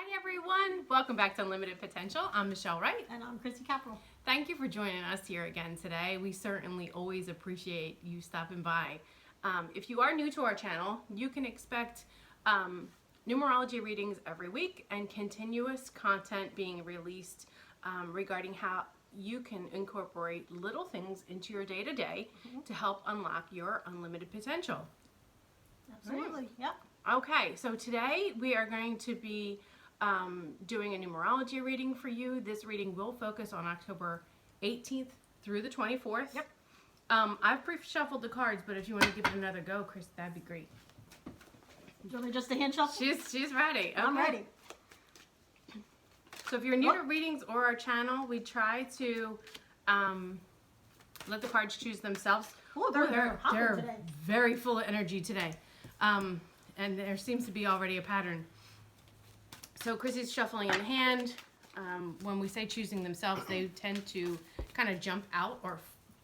Hi everyone, welcome back to Unlimited Potential. I'm Michelle Wright. And I'm Chrissy Capital. Thank you for joining us here again today. We certainly always appreciate you stopping by. If you are new to our channel, you can expect numerology readings every week and continuous content being released regarding how you can incorporate little things into your day-to-day to help unlock your unlimited potential. Absolutely, yep. Okay, so today we are going to be doing a numerology reading for you. This reading will focus on October 18th through the 24th. Yep. I've pre-shuffled the cards, but if you want to give it another go, Chris, that'd be great. Do you want me just to hand shuffle? She's ready. Okay. I'm ready. So if you're new to readings or our channel, we try to let the cards choose themselves. Oh, they're today. Very full of energy today. And there seems to be already a pattern. So Chrissy's shuffling in hand. When we say choosing themselves, they tend to kind of jump out or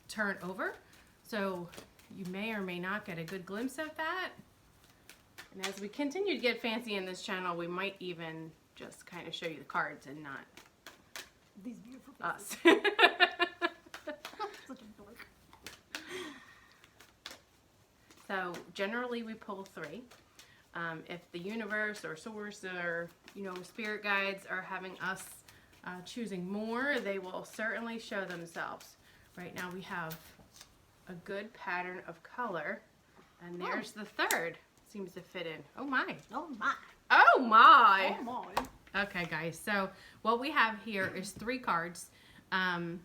turn over. So you may or may not get a good glimpse of that. And as we continue to get fancy in this channel, we might even just kind of show you the cards and not These beautiful us. Such a dork. So generally we pull three. If the universe or source or spirit guides are having us choosing more, they will certainly show themselves. Right now we have a good pattern of color, and there's the third. Seems to fit in. Oh my. Oh my. Oh my. Oh my. Okay guys, so what we have here is three cards. And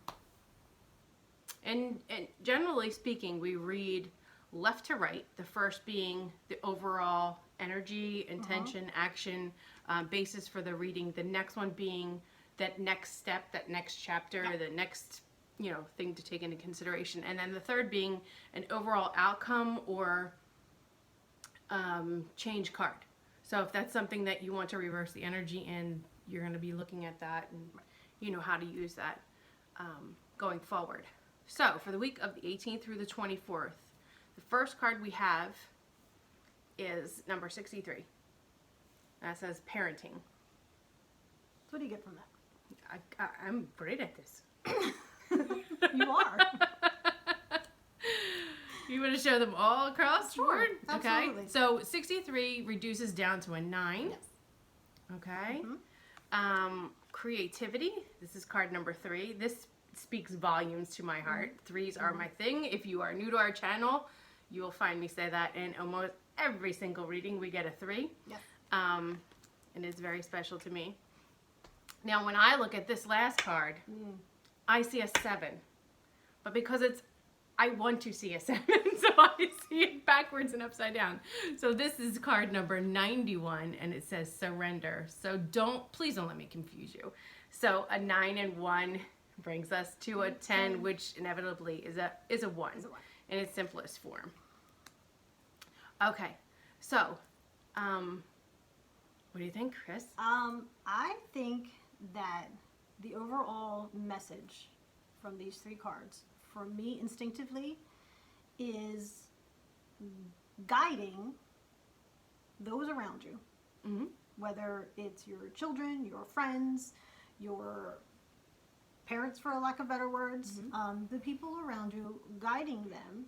generally speaking, we read left to right, the first being the overall energy, intention, action, basis for the reading. The next one being that next step, that next chapter, the next thing to take into consideration. And then the third being an overall outcome or change card. So if that's something that you want to reverse the energy in, you're going to be looking at that and you know how to use that going forward. So for the week of the 18th through the 24th, the first card we have is number 63. That says parenting. So what do you get from that? I'm great at this. You are. You want to show them all across the board? Absolutely. Okay. So 63 reduces down to a 9. Yes. Okay. Creativity. This is card number 3. This speaks volumes to my heart. Threes are my thing. If you are new to our channel, you will find me say that in almost every single reading. We get a 3. Yes. And it's very special to me. Now, when I look at this last card, I see a 7. But because I want to see a 7, so I see it backwards and upside down. So this is card number 91, and it says surrender. So please don't let me confuse you. So a 9 and 1 brings us to a 10, which inevitably is a 1 in its simplest form. Okay, so what do you think, Chris? I think that the overall message from these three cards, for me instinctively, is guiding those around you. Whether it's your children, your friends, your parents, for a lack of better words, the people around you, guiding them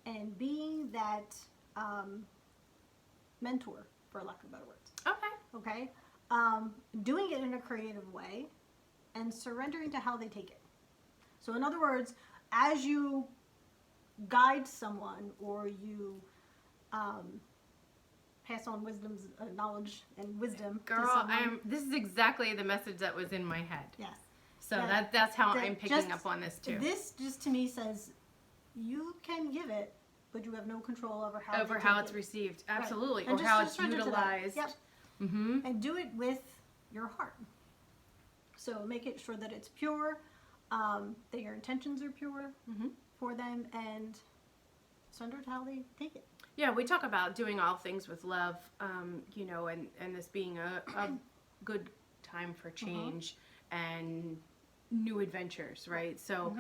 and being that mentor, for a lack of better words. Okay? Doing it in a creative way and surrendering to how they take it. So in other words, as you guide someone or you pass on wisdom's knowledge and wisdom to someone. This is exactly the message that was in my head. Yes. So that's how I'm picking up on this too. This just to me says you can give it, but you have no control over how it's received. Absolutely. Right. Or how it's utilized. Yep. And do it with your heart. So make it sure that it's pure, that your intentions are pure for them, and surrender to how they take it. Yeah, we talk about doing all things with love, and this being a good time for change and new adventures, right? So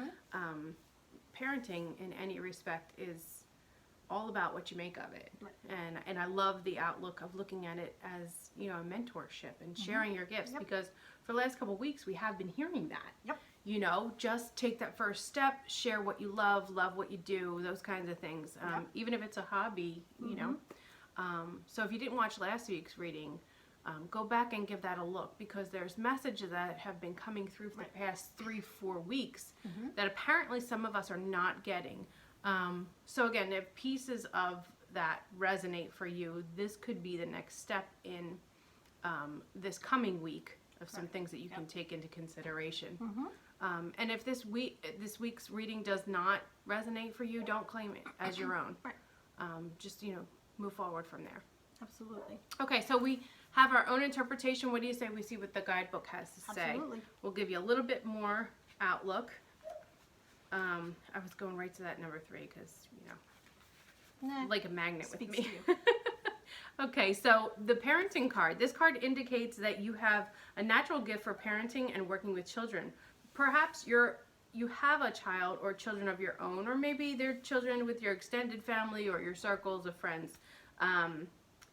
parenting in any respect is all about what you make of it. Right. And I love the outlook of looking at it as, you know, a mentorship and sharing your gifts, because for the last couple of weeks we have been hearing that. Yep. You know, just take that first step, share what you love what you do, those kinds of things. Even if it's a hobby, you know. So if you didn't watch last week's reading, go back and give that a look, because there's messages that have been coming through for the past 3-4 weeks that apparently some of us are not getting. So again, if pieces of that resonate for you, this could be the next step in this coming week of some things that you can take into consideration. And if this week's reading does not resonate for you, don't claim it as your own. Just, you know, move forward from there. Absolutely. Okay, so we have our own interpretation. What do you say we see what the guidebook has to say? Absolutely. We'll give you a little bit more outlook. I was going right to that number 3 because, you know, Nah, like a magnet with speaks me. to you. Okay, so the parenting card. This card indicates that you have a natural gift for parenting and working with children. Perhaps you have a child or children of your own, or maybe they're children with your extended family or your circles of friends.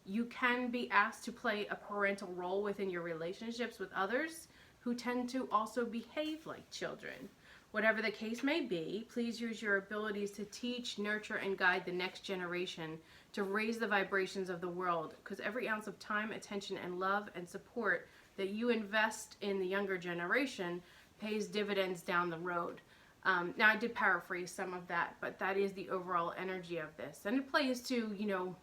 You can be asked to play a parental role within your relationships with others who tend to also behave like children. Whatever the case may be, please use your abilities to teach, nurture, and guide the next generation to raise the vibrations of the world, because every ounce of time, attention, and love and support that you invest in the younger generation pays dividends down the road. Now, I did paraphrase some of that, but that is the overall energy of this. And it plays to, you know,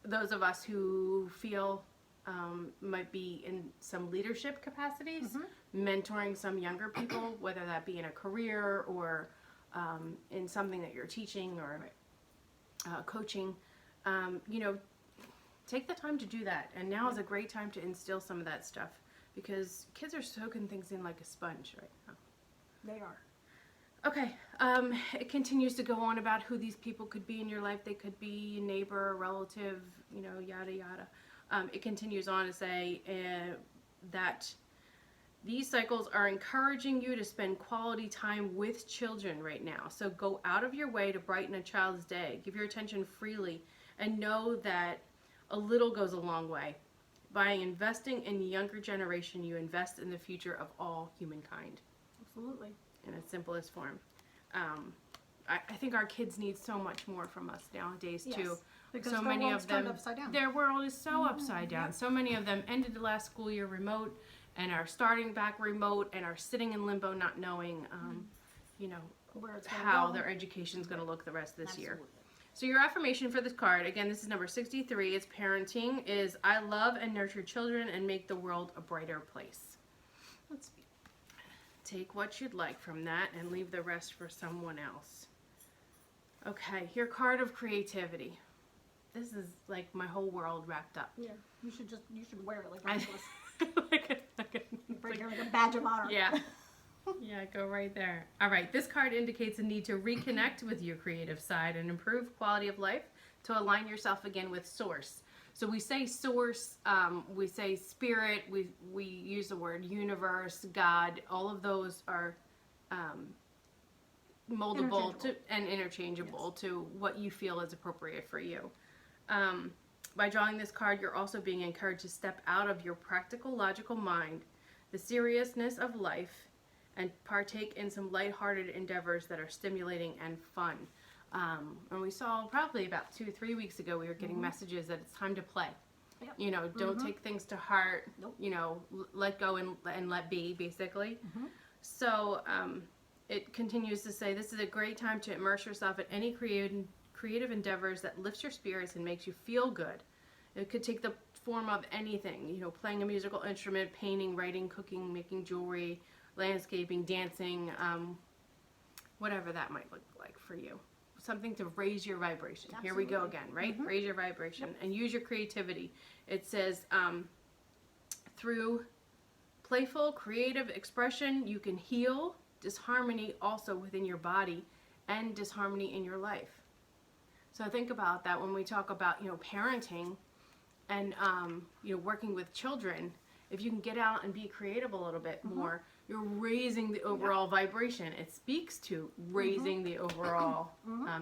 those of us who feel might be in some leadership capacities, mentoring some younger people, whether that be in a career or in something that you're teaching or coaching. You know, take the time to do that. And now is a great time to instill some of that stuff, because kids are soaking things in like a sponge right now. They are. Okay, it continues to go on about who these people could be in your life. They could be a neighbor, a relative, you know, yada, yada. It continues on to say that these cycles are encouraging you to spend quality time with children right now. So go out of your way to brighten a child's day. Give your attention freely and know that a little goes a long way. By investing in the younger generation, you invest in the future of all humankind. Absolutely. In its simplest form. I think our kids need so much more from us nowadays too. Because so their many world's of them, turned upside down. their world is so upside down. So many of them ended the last school year remote and are starting back remote and are sitting in limbo, not knowing, you know, Where it's gonna how go. their education is going to look the rest of this year. Absolutely. So your affirmation for this card, again, this is number 63. It's parenting. Is I love and nurture children and make the world a brighter place. Let's be. Take what you'd like from that and leave the rest for someone else. Okay, your card of creativity. This is like my whole world wrapped up. Yeah. You should wear it like a necklace. Like Like a badge of honor. yeah. Yeah, go right there. All right, this card indicates a need to reconnect with your creative side and improve quality of life to align yourself again with source. So we say source, we say spirit, we use the word universe, God. All of those are moldable and interchangeable to what you feel is appropriate for you. By drawing this card, you're also being encouraged to step out of your practical, logical mind, the seriousness of life, and partake in some lighthearted endeavors that are stimulating and fun. And we saw probably about 2-3 weeks ago, we were getting messages that it's time to play. Yep. You know, don't take things to heart. Nope. You know, let go and let be, basically. So it continues to say, this is a great time to immerse yourself in any creative endeavors that lifts your spirits and makes you feel good. It could take the form of anything, you know, playing a musical instrument, painting, writing, cooking, making jewelry, landscaping, dancing, whatever that might look like for you. Something to raise your vibration. Absolutely. Here we go again, right? Raise your vibration and use your creativity. It says, through playful, creative expression, you can heal disharmony also within your body and disharmony in your life. So think about that when we talk about, you know, parenting and, you know, working with children. If you can get out and be creative a little bit more, you're raising the overall vibration. It speaks to raising the overall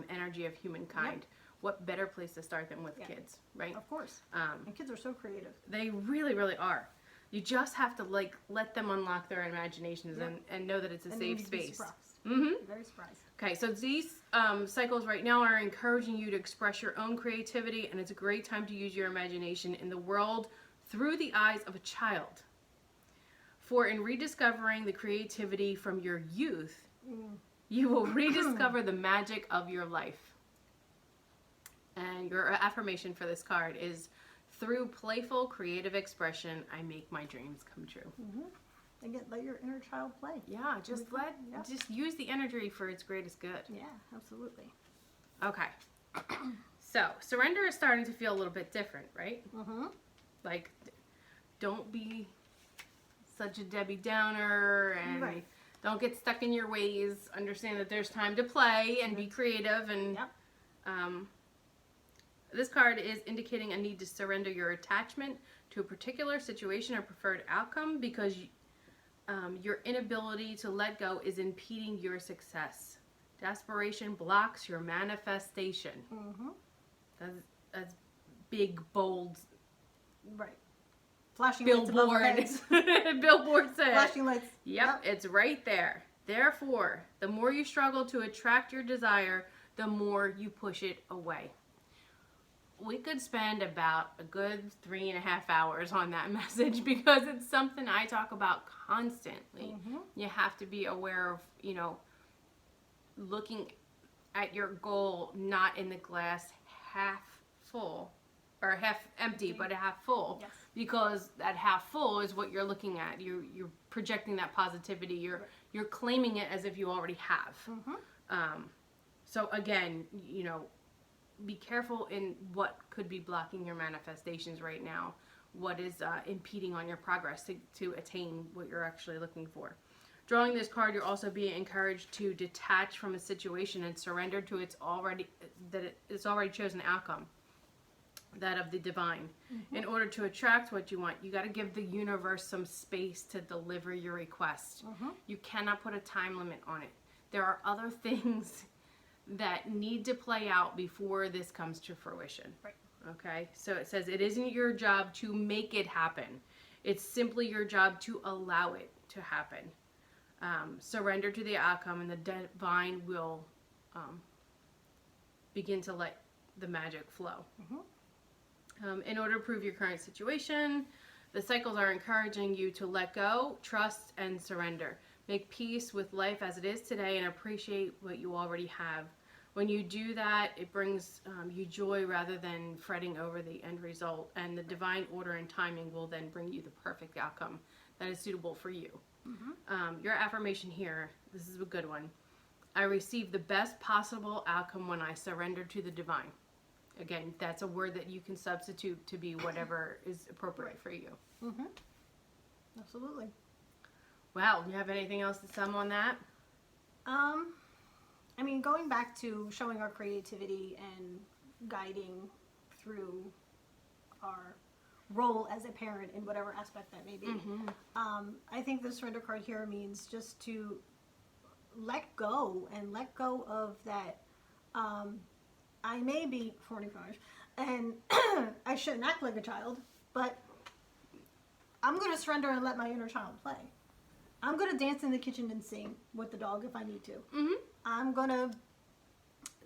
energy of humankind. What better place to start than with kids, right? Of course. And kids are so creative. They really, really are. You just have to like let them unlock their imaginations and know that it's a safe space. Very surprised. Okay, so these cycles right now are encouraging you to express your own creativity, and it's a great time to use your imagination in the world through the eyes of a child. For in rediscovering the creativity from your youth, you will rediscover the magic of your life. And your affirmation for this card is, through playful creative expression, I make my dreams come true. Again, let your inner child play. Yeah, just just use the energy for its greatest good. Yeah, absolutely. Okay. So, surrender is starting to feel a little bit different, right? Like, don't be such a Debbie Downer and don't get stuck in your ways. Understand that there's time to play and be creative. And this card is indicating a need to surrender your attachment to a particular situation or preferred outcome because your inability to let go is impeding your success. Desperation blocks your manifestation. That's big, bold. Right. Flashing billboard. lights above our heads. Billboard said. Flashing lights. Yep, it's right there. Therefore, the more you struggle to attract your desire, the more you push it away. We could spend about a good 3.5 hours on that message because it's something I talk about constantly. You have to be aware of, you know, looking at your goal not in the glass half full or half empty, but a half full. Yes. Because that half full is what you're looking at. You're projecting that positivity. You're claiming it as if you already have. So again, you know, be careful in what could be blocking your manifestations right now. What is impeding on your progress to attain what you're actually looking for. Drawing this card, you're also being encouraged to detach from a situation and surrender to its already chosen outcome, that of the divine. In order to attract what you want, you got to give the universe some space to deliver your request. You cannot put a time limit on it. There are other things that need to play out before this comes to fruition. Right. Okay? So it says it isn't your job to make it happen. It's simply your job to allow it to happen. Surrender to the outcome and the divine will begin to let the magic flow. In order to prove your current situation, the cycles are encouraging you to let go, trust, and surrender. Make peace with life as it is today and appreciate what you already have. When you do that, it brings you joy rather than fretting over the end result, and the divine order and timing will then bring you the perfect outcome that is suitable for you. Your affirmation here, this is a good one. I receive the best possible outcome when I surrender to the divine. Again, that's a word that you can substitute to be whatever is appropriate for you. Absolutely. Wow, do you have anything else to sum on that? I mean, going back to showing our creativity and guiding through our role as a parent in whatever aspect that may be. I think the surrender card here means just to let go and let go of that. I may be 45 and I shouldn't act like a child, but I'm going to surrender and let my inner child play. I'm going to dance in the kitchen and sing with the dog if I need to. I'm going to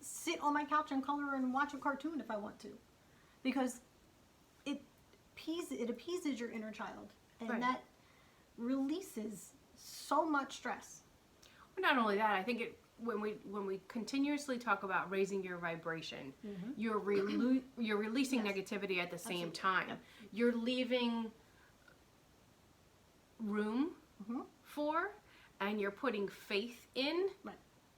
sit on my couch and color and watch a cartoon if I want to. Because it appeases your inner child. And that releases so much stress. Well, not only that, I think when we continuously talk about raising your vibration, you're releasing negativity at the same time. You're leaving room for, and you're putting faith in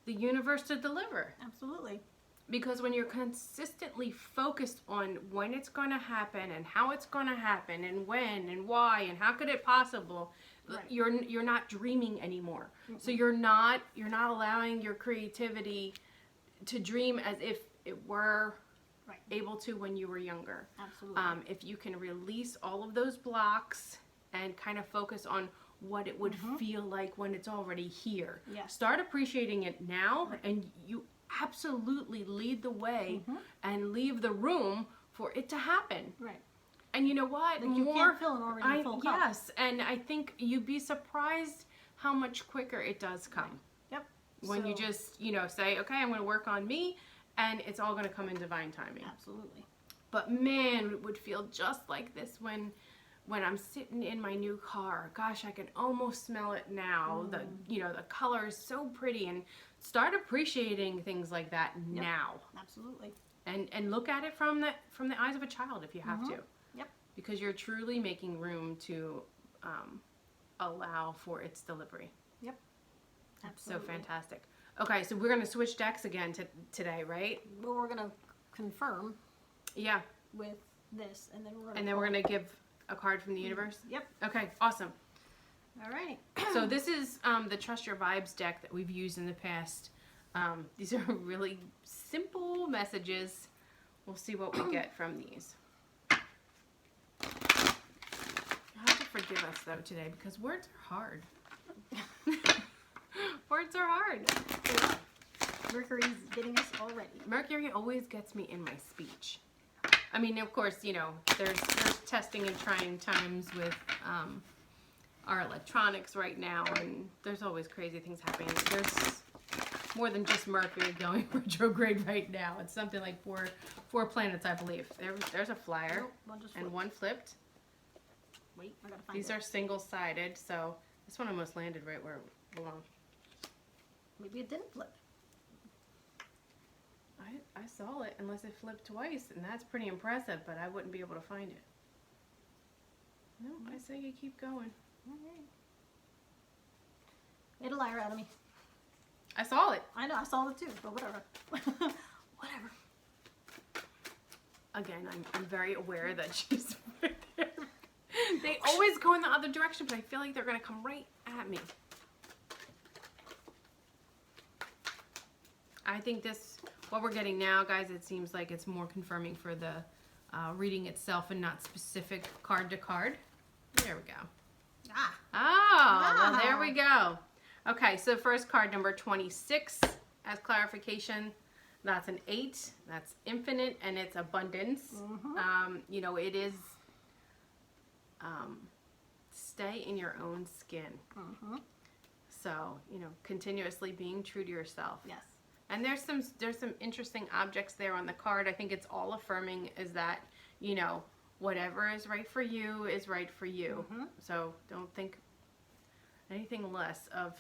the universe to deliver. Absolutely. Because when you're consistently focused on when it's going to happen and how it's going to happen and when and why and how could it possible, you're not dreaming anymore. So you're not allowing your creativity to dream as if it were able to when you were younger. Absolutely. If you can release all of those blocks and kind of focus on what it would feel like when it's already here. Yes. Start appreciating it now, and you absolutely lead the way and leave the room for it to happen. Right. And you know what? Like you can't fill an already full cup. Yes, and I think you'd be surprised how much quicker it does come. Right. Yep. When you just, say, okay, I'm going to work on me, and it's all going to come in divine timing. Absolutely. But man, it would feel just like this when I'm sitting in my new car. Gosh, I can almost smell it now. The color is so pretty, and start appreciating things like that now. Absolutely. And look at it from the eyes of a child if you have to. Yep. Because you're truly making room to allow for its delivery. Yep. Absolutely. So fantastic. Okay, so we're going to switch decks again today, right? Well, we're going to confirm Yeah. with this, and then we're going to give a card from the universe? Yep. Okay, awesome. All right. So this is the Trust Your Vibes deck that we've used in the past. These are really simple messages. We'll see what we get from these. You have to forgive us, though, today, because words are hard. Words are hard. Mercury's getting us already. Mercury always gets me in my speech. I mean, of course, there's testing and trying times with our electronics right now, and there's always crazy things happening. There's more than just Mercury going retrograde right now. It's something like four planets, I believe. There's a flyer, and one flipped. Wait, I gotta find These are single-sided, so this one almost landed right where it belonged. Maybe it didn't flip. I saw it, unless it flipped twice, and that's pretty impressive, but I wouldn't be able to find it. No, I say you keep going. All right. Made a liar out of me. I saw it. I know, I saw it too, but whatever. Whatever. Again, I'm very aware that she's right there. They always go in the other direction, but I feel like they're going to come right at me. I think what we're getting now, guys, it seems like it's more confirming for the reading itself and not specific card to card. There we go. Well, there we go. Okay, so first card, number 26, as clarification, that's an 8. That's infinite, and it's abundance. It is stay in your own skin. So, continuously being true to yourself. Yes. And there's some interesting objects there on the card. I think it's all affirming is that, whatever is right for you is right for you. So don't think anything less of,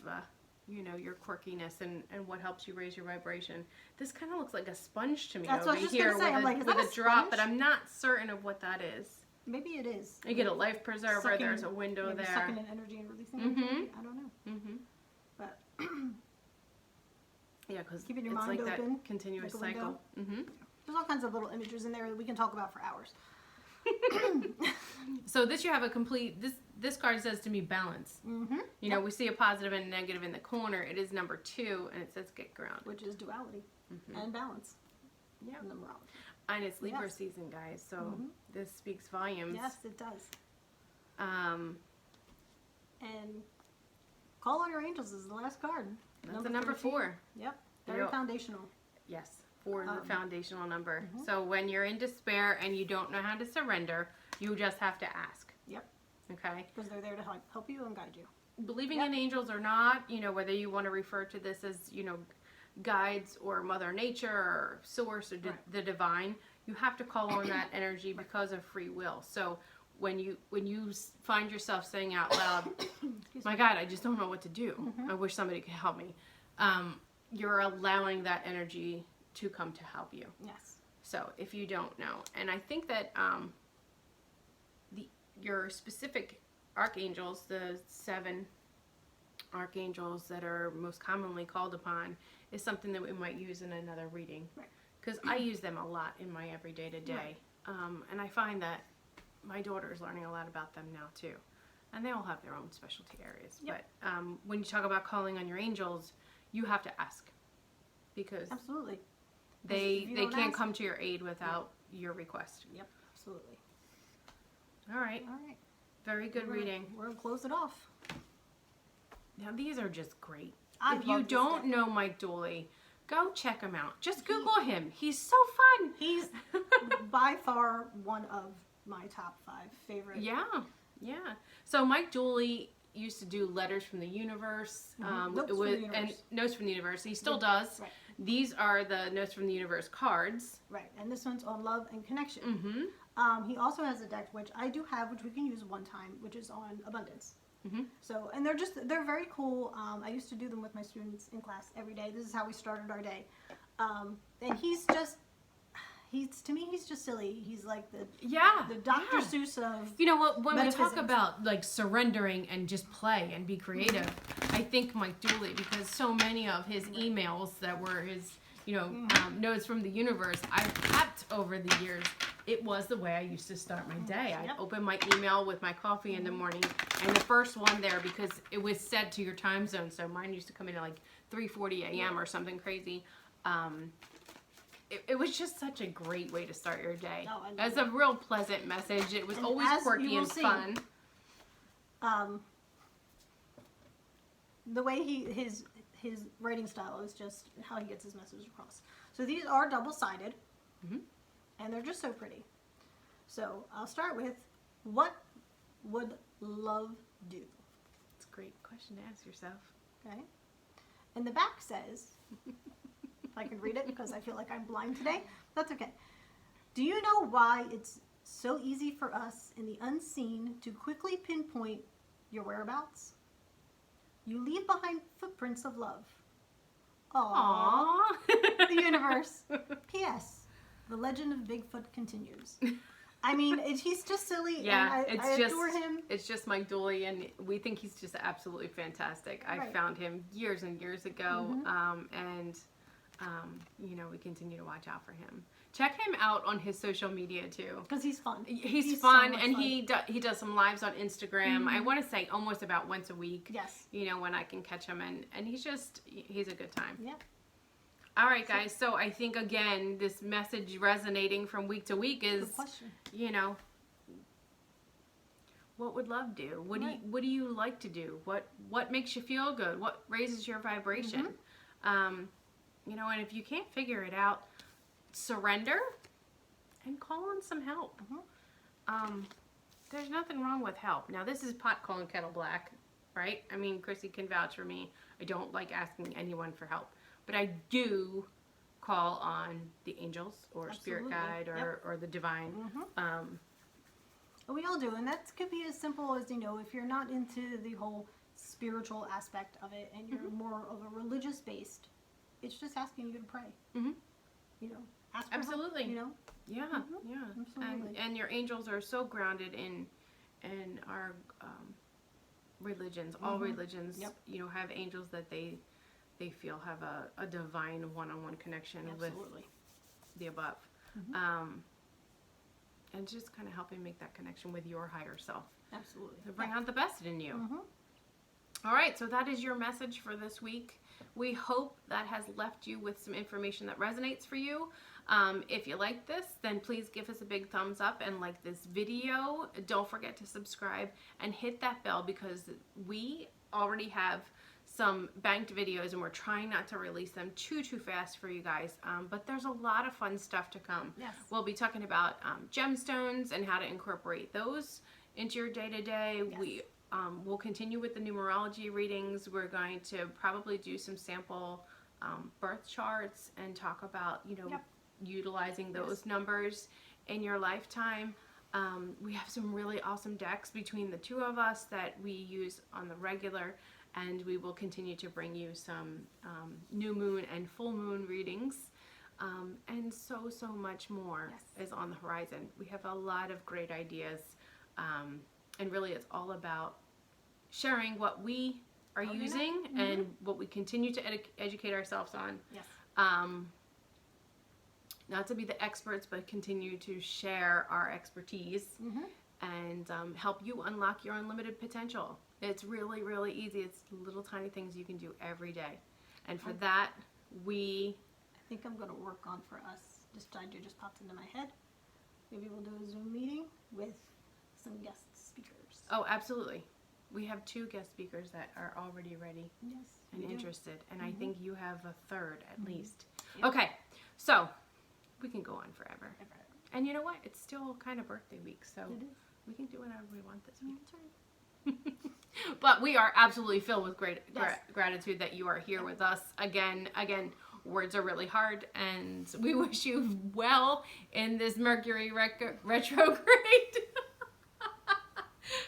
your quirkiness and what helps you raise your vibration. This kind of looks like a sponge to me. That's over what I was just here gonna say. I'm like, is with that a a drop, sponge? but I'm not certain of what that is. Maybe it is. You get a life preserver. Sucking- There's a window maybe there. Sucking in energy and releasing energy. I don't know. But Yeah, because keeping your it's mind like open, that continuous like a cycle. there's all kinds of little images in there that we can talk about for hours. So this you have a complete, this card says to me balance. We see a positive and a negative in the corner. It is number 2, and it says get grounded. Which is duality and balance. Yeah. Numerology. And it's Libra season, guys, so this speaks volumes. Yes, it does. And Call on Your Angels is the last card. that's the number 13. 4. Yep. Very foundational. Yes, 4 is the foundational number. So when you're in despair and you don't know how to surrender, you just have to ask. Yep. Okay? Because they're there to help you and guide you. Believing in angels or not, whether you want to refer to this as, guides or Mother Nature or Source or the divine, you have to call on that energy because of free will. So when you find yourself saying out loud, my God, I just don't know what to do. I wish somebody could help me. You're allowing that energy to come to help you. Yes. So if you don't know, and I think that your specific archangels, the 7 archangels that are most commonly called upon, is something that we might use in another reading. Because I use them a lot in my everyday to day. And I find that my daughter is learning a lot about them now too. And they all have their own specialty areas. But when you talk about calling on your angels, you have to ask. Because absolutely. They can't come to your aid without your request. Yep, absolutely. All right. All right. Very good reading. We're going to close it off. Now these are just great. I If you love this don't deck. know Mike Dooley, go check him out. Just Google him. He's so fun. He's by far one of my top 5 favorite. Yeah. So Mike Dooley used to do letters from the universe. Notes from the universe. And notes from the universe. He still does. Right. These are the notes from the universe cards. Right, and this one's on love and connection. Mm-hmm. He also has a deck, which I do have, which we can use one time, which is on abundance. Mm-hmm. So, and they're very cool. I used to do them with my students in class every day. This is how we started our day. And to me, he's just silly. He's like the Dr. Seuss of You know what? When we metaphysics. talk about like surrendering and just play and be creative, I think Mike Dooley, because so many of his emails that were his, notes from the universe, I've kept over the years. It was the way I used to start my day. I'd open my email with my coffee in the morning, and the first one there, because it was set to your time zone, so mine used to come in at like 3:40 a.m. or something crazy. It was just such a great way to start your day. Oh, It's a real pleasant message. It was And always as you quirky will and see, fun. The way his writing style is just how he gets his message across. So these are double-sided, and they're just so pretty. So I'll start with, what would love do? It's a great question to ask yourself. Okay. And the back says, if I can read it because I feel like I'm blind today, that's okay. Do you know why it's so easy for us in the unseen to quickly pinpoint your whereabouts? You leave behind footprints of love. Aww. The universe. P.S. The legend of Bigfoot continues. I mean, he's just silly. Yeah, and I adore him. It's just Mike Dooley, and we think he's just absolutely fantastic. I found him years and years ago, we continue to watch out for him. Check him out on his social media too, Because he's fun. He's so fun, much and fun. he does some lives on Instagram. I want to say almost about once a week. Yes. When I can catch him, and he's a good time. Yeah. All right, guys. So I think again, this message resonating from week to week is, Good question. what would love do? What do you like to do? What makes you feel good? What raises your vibration? And if you can't figure it out, surrender and call on some help. There's nothing wrong with help. Now, this is pot calling kettle black, right? I mean, Chrissy can vouch for me. I don't like asking anyone for help, but I do call on the angels or spirit guide or the divine. We all do, and that could be as simple as, if you're not into the whole spiritual aspect of it and you're more of a religious based, it's just asking you to pray. Ask for Absolutely. help, Yeah. Absolutely. And your angels are so grounded in our religions. All religions, have angels that they feel have a divine one-on-one connection with the above. And just kind of helping make that connection with your higher self. Absolutely. To bring out the best in you. All right, so that is your message for this week. We hope that has left you with some information that resonates for you. If you like this, then please give us a big thumbs up and like this video. Don't forget to subscribe and hit that bell, because we already have some banked videos and we're trying not to release them too fast for you guys. But there's a lot of fun stuff to come. Yes. We'll be talking about gemstones and how to incorporate those into your day-to-day. Yes. We'll continue with the numerology readings. We're going to probably do some sample birth charts and talk about, utilizing those numbers in your lifetime. We have some really awesome decks between the two of us that we use on the regular, and we will continue to bring you some new moon and full moon readings. And so much more is on the horizon. We have a lot of great ideas. And really, it's all about sharing what we are using and what we continue to educate ourselves on. Yes. Not to be the experts, but continue to share our expertise and help you unlock your unlimited potential. It's really, really easy. It's little tiny things you can do every day. And for that, I think I'm going to work on, for us, this idea just popped into my head. Maybe we'll do a Zoom meeting with some guest speakers. Oh, absolutely. we have 2 guest speakers that are already ready Yes. and we do. interested, and I think you have a third at least. Yep. Okay, so we can go on forever. Ever. And you know what? It's still kind of birthday week, so It is. we can do whatever we want this week. That's right. But we are absolutely filled with great Yes. gratitude that you are here with us again. Words are really hard, and we wish you well in this Mercury retrograde.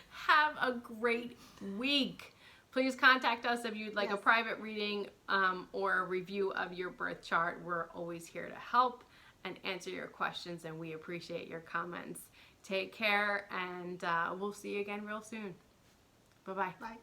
Have a great week. Please contact us if you'd like a Yes. private reading or a review of your birth chart. We're always here to help and answer your questions, and we appreciate your comments. Take care, and we'll see you again real soon. Bye-bye. Bye.